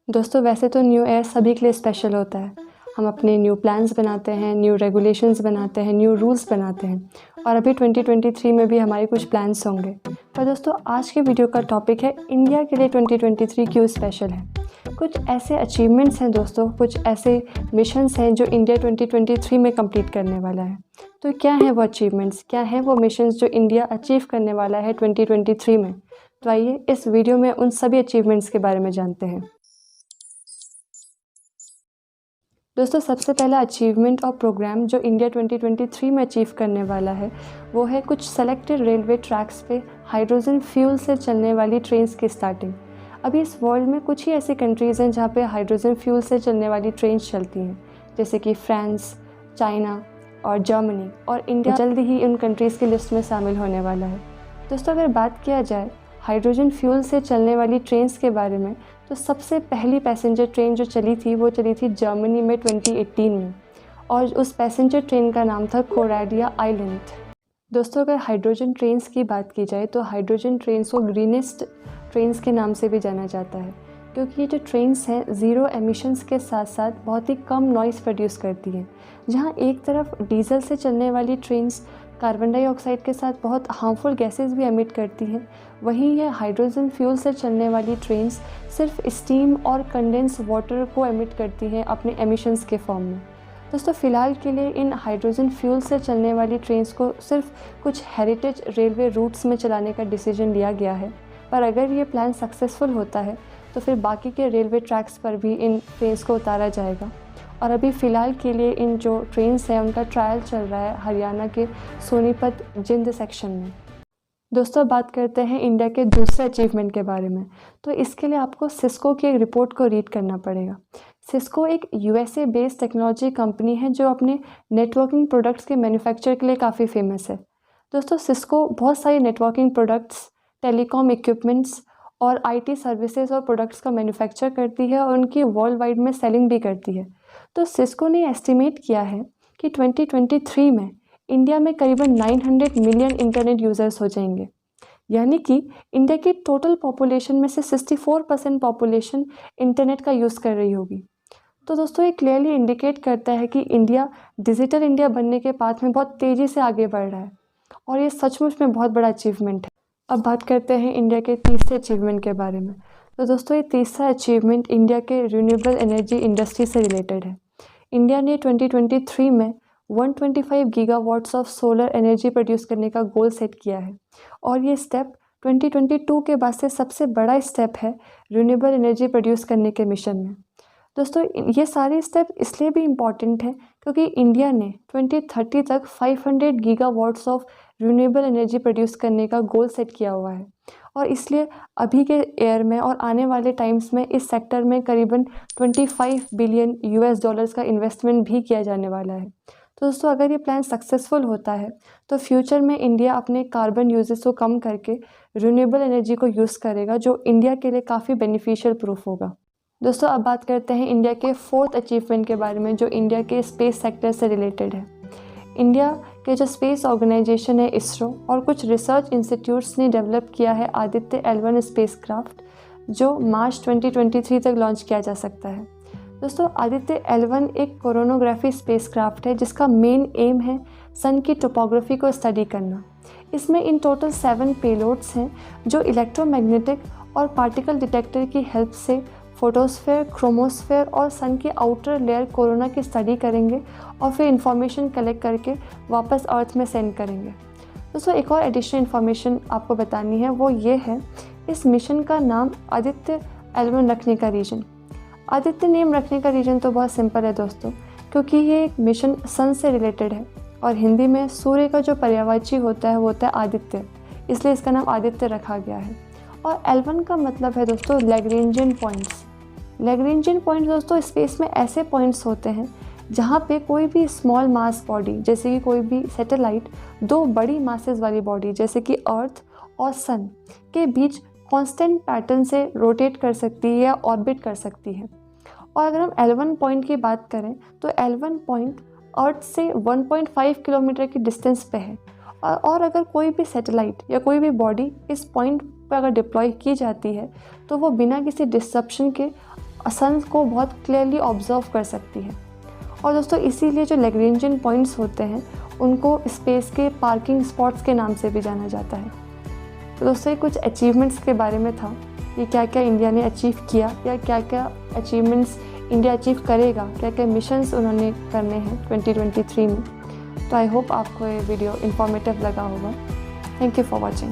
दोस्तों वैसे तो न्यू ईयर सभी के लिए स्पेशल होता है। हम अपने न्यू प्लान्स बनाते हैं, न्यू रेगुलेशंस बनाते हैं, न्यू रूल्स बनाते हैं और अभी 2023 में भी हमारे कुछ प्लान्स होंगे। पर दोस्तों आज के वीडियो का टॉपिक है इंडिया के लिए 2023 क्यों स्पेशल है। कुछ ऐसे अचीवमेंट्स हैं दोस्तों, कुछ ऐसे मिशंस हैं जो इंडिया 2023 में कंप्लीट करने वाला है। तो क्या है वो अचीवमेंट्स, क्या है वो मिशंस जो इंडिया अचीव करने वाला है 2023 में। तो आइए इस वीडियो में उन सभी अचीवमेंट्स के बारे में जानते हैं। दोस्तों सबसे पहला अचीवमेंट और प्रोग्राम जो इंडिया 2023 में अचीव करने वाला है वो है कुछ सेलेक्टेड रेलवे ट्रैक्स पे हाइड्रोजन फ्यूल से चलने वाली ट्रेन्स की स्टार्टिंग। अभी इस वर्ल्ड में कुछ ही ऐसी कंट्रीज़ हैं जहाँ पे हाइड्रोजन फ्यूल से चलने वाली ट्रेन्स चलती हैं, जैसे कि फ्रांस, चाइना और जर्मनी, और इंडिया जल्द ही उन कंट्रीज़ की लिस्ट में शामिल होने वाला है। दोस्तों अगर बात किया जाए हाइड्रोजन फ्यूल से चलने वाली ट्रेन्स के बारे में, तो सबसे पहली पैसेंजर ट्रेन जो चली थी वो चली थी जर्मनी में 2018 में, और उस पैसेंजर ट्रेन का नाम था कोराडिया आइलैंड। दोस्तों अगर हाइड्रोजन ट्रेन्स की बात की जाए तो हाइड्रोजन ट्रेन्स को ग्रीनेस्ट ट्रेन्स के नाम से भी जाना जाता है, क्योंकि ये जो ट्रेन्स हैं ज़ीरो एमिशंस के साथ साथ बहुत ही कम नॉइज़ प्रोड्यूस करती हैं। जहाँ एक तरफ डीजल से चलने वाली ट्रेन्स कार्बन डाइऑक्साइड के साथ बहुत हार्मफुल गैसेस भी एमिट करती हैं, वहीं यह हाइड्रोजन फ्यूल से चलने वाली ट्रेन्स सिर्फ स्टीम और कंडेंस वाटर को एमिट करती हैं अपने एमिशंस के फॉर्म में। दोस्तों फ़िलहाल के लिए इन हाइड्रोजन फ्यूल से चलने वाली ट्रेन्स को सिर्फ कुछ हेरिटेज रेलवे रूट्स में चलाने का डिसीजन लिया गया है, पर अगर ये प्लान सक्सेसफुल होता है तो फिर बाकी के रेलवे ट्रैक्स पर भी इन ट्रेन्स को उतारा जाएगा। और अभी फ़िलहाल के लिए इन जो ट्रेन्स हैं उनका ट्रायल चल रहा है हरियाणा के सोनीपत जिंद सेक्शन में। दोस्तों बात करते हैं इंडिया के दूसरे अचीवमेंट के बारे में। तो इसके लिए आपको सिस्को की एक रिपोर्ट को रीड करना पड़ेगा। सिस्को एक यूएसए बेस्ड टेक्नोलॉजी कंपनी है जो अपने नेटवर्किंग प्रोडक्ट्स के मैन्युफैक्चर के लिए काफ़ी फेमस है। दोस्तों सिस्को बहुत सारे नेटवर्किंग प्रोडक्ट्स, टेलीकॉम इक्विपमेंट्स और आईटी सर्विसेज और प्रोडक्ट्स का मैन्युफैक्चर करती है और उनकी वर्ल्ड वाइड में सेलिंग भी करती है। तो सिस्को ने एस्टिमेट किया है कि 2023 में इंडिया में करीबन 900 मिलियन इंटरनेट यूज़र्स हो जाएंगे, यानी कि इंडिया की टोटल पॉपुलेशन में से 64% पॉपुलेशन इंटरनेट का यूज़ कर रही होगी। तो दोस्तों ये क्लियरली इंडिकेट करता है कि इंडिया डिजिटल इंडिया बनने के पाथ में बहुत तेज़ी से आगे बढ़ रहा है, और ये सचमुच में बहुत बड़ा अचीवमेंट है। अब बात करते हैं इंडिया के तीसरे अचीवमेंट के बारे में। तो दोस्तों ये तीसरा अचीवमेंट इंडिया के रिन्यूएबल एनर्जी इंडस्ट्री से रिलेटेड है। इंडिया ने 2023 में 125 gigawatts of solar energy produce करने का गोल सेट किया है, और ये स्टेप 2022 के बाद से सबसे बड़ा स्टेप है रिन्यूएबल एनर्जी प्रोड्यूस करने के मिशन में। दोस्तों ये सारे स्टेप इसलिए भी इम्पॉर्टेंट हैं क्योंकि इंडिया ने 2030 तक 500 gigawatts of renewable energy produce करने का गोल सेट किया हुआ है, और इसलिए अभी के ईयर में और आने वाले टाइम्स में इस सेक्टर में करीबन 25 बिलियन यूएस डॉलर्स का इन्वेस्टमेंट भी किया जाने वाला है। तो दोस्तों अगर ये प्लान सक्सेसफुल होता है तो फ्यूचर में इंडिया अपने कार्बन यूजेस को कम करके रिन्यूएबल एनर्जी को यूज़ करेगा, जो इंडिया के लिए काफ़ी बेनिफिशियल प्रूफ होगा। दोस्तों अब बात करते हैं इंडिया के फोर्थ अचीवमेंट के बारे में जो इंडिया के स्पेस सेक्टर से रिलेटेड है। इंडिया के जो स्पेस ऑर्गेनाइजेशन है इसरो और कुछ रिसर्च इंस्टीट्यूट्स ने डेवलप किया है आदित्य L1 स्पेसक्राफ्ट, जो मार्च 2023 तक लॉन्च किया जा सकता है। दोस्तों आदित्य L1 एक कोरोनोग्राफी स्पेसक्राफ्ट है जिसका मेन एम है सन की टोपोग्राफी को स्टडी करना। इसमें इन टोटल 7 पेलोड्स हैं जो इलेक्ट्रोमैग्नेटिक और पार्टिकल डिटेक्टर की हेल्प से फोटोस्फेयर, क्रोमोस्फेयर और सन के आउटर लेयर कोरोना की स्टडी करेंगे और फिर इंफॉर्मेशन कलेक्ट करके वापस अर्थ में सेंड करेंगे। दोस्तों एक और एडिशनल इन्फॉर्मेशन आपको बतानी है, वो ये है इस मिशन का नाम आदित्य L1 रखने का रीज़न। आदित्य नेम रखने का रीज़न तो बहुत सिंपल है दोस्तों, क्योंकि ये एक मिशन सन से रिलेटेड है और हिंदी में सूर्य का जो पर्यायवाची होता है वो होता है आदित्य, इसलिए इसका नाम आदित्य रखा गया है। और L1 का मतलब है दोस्तों लैग्रेंजियन पॉइंट्स। लैग्रेंजियन पॉइंट्स दोस्तों स्पेस में ऐसे पॉइंट्स होते हैं जहाँ पे कोई भी स्मॉल मास बॉडी जैसे कि कोई भी सैटेलाइट दो बड़ी मासेस वाली बॉडी जैसे कि अर्थ और सन के बीच कांस्टेंट पैटर्न से रोटेट कर सकती है या ऑर्बिट कर सकती है। और अगर हम L1 पॉइंट की बात करें तो L1 पॉइंट अर्थ से 1.5 किलोमीटर की डिस्टेंस पे है, और अगर कोई भी सैटेलाइट या कोई भी बॉडी इस पॉइंट पर अगर डिप्लॉय की जाती है तो वो बिना किसी डिस्रप्शन के सन को बहुत क्लियरली ऑब्जर्व कर सकती है। और दोस्तों इसीलिए जो लैग्रेंजियन पॉइंट्स होते हैं उनको स्पेस के पार्किंग स्पॉट्स के नाम से भी जाना जाता है। तो दोस्तों ये कुछ अचीवमेंट्स के बारे में था, ये क्या क्या इंडिया ने अचीव किया या क्या क्या अचीवमेंट्स इंडिया अचीव करेगा, क्या क्या मिशंस उन्होंने करने हैं 2023 में। तो आई होप आपको ये वीडियो इन्फॉर्मेटिव लगा होगा। Thank you for watching.